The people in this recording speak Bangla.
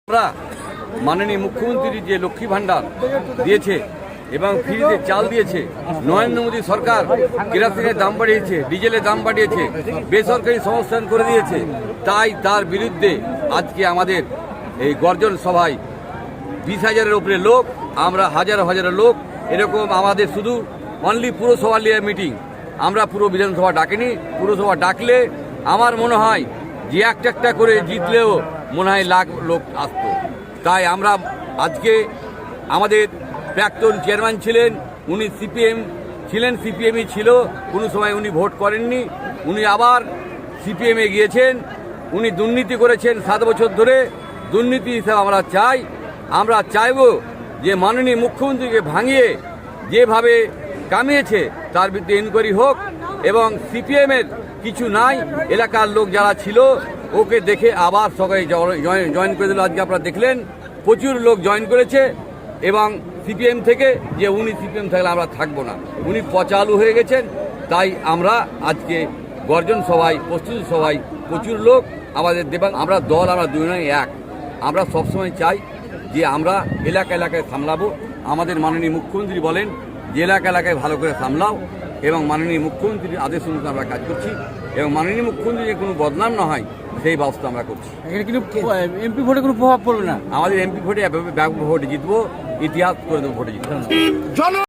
আমরা মাননীয় মুখ্যমন্ত্রী যে লক্ষ্মী ভান্ডার দিয়েছে এবং ফ্রিতে চাল দিয়েছে, নরেন্দ্র মোদী সরকার কেরোসিনের দাম বাড়িয়েছে, ডিজেলের দাম বাড়িয়েছে, বেসরকারি সংস্থান করে দিয়েছে, তাই তার বিরুদ্ধে আজকে আমাদের এই গর্জন সভায় 20,000-এর উপরে লোক, আমরা হাজারো হাজারো লোক, এরকম আমাদের শুধু অনলি পুরসভা নিয়ে মিটিং, আমরা পুরো বিধানসভা ডাকিনি। পুরসভা ডাকলে আমার মনে হয় যে একটা করে জিতলেও মনে হয় লাখ লোক আসতো। তাই আমরা আজকে আমাদের প্রাক্তন চেয়ারম্যান ছিলেন, উনি সিপিএম ছিলেন, সিপিএমই ছিল, কোনো সময় উনি ভোট করেননি, উনি আবার সিপিএমে গিয়েছেন, উনি দুর্নীতি করেছেন 7 বছর ধরে। দুর্নীতি হিসাবে আমরা চাইব যে মাননীয় মুখ্যমন্ত্রীকে ভাঙিয়ে যেভাবে কামিয়েছে তার বিরুদ্ধে ইনকোয়ারি হোক এবং সিপিএমের কিছু নাই, এলাকার লোক যারা ছিল ওকে দেখে আবার সবাই জয়েন করে দিল। আজকে আপনারা দেখলেন প্রচুর লোক জয়েন করেছে এবং সিপিএম থেকে, যে উনি সিপিএম থাকলে আমরা থাকবো না, উনি পচালু হয়ে গেছেন। তাই আমরা আজকে গর্জন সভায়, প্রস্তুতি সভায় প্রচুর লোক আমাদের দেবাং, আমরা দল, আমরা দুই নয় এক। আমরা সবসময় চাই যে আমরা এলাকায় সামলাবো। আমাদের মাননীয় মুখ্যমন্ত্রী বলেন যে এলাকায় ভালো করে সামলাও এবং মাননীয় মুখ্যমন্ত্রীর আদেশ অনুযায়ী আমরা কাজ করছি এবং মাননীয় মুখ্যমন্ত্রী যে কোনো বদনাম না হয় সেই ব্যবস্থা আমরা করছি। এখানে কিন্তু এমপি ভোটে কোনো প্রভাব পড়বে না। আমাদের এমপি ভোটে ব্যাপক ভোটে জিতবো, ইতিহাস করে দেবো ভোটে জিতবো।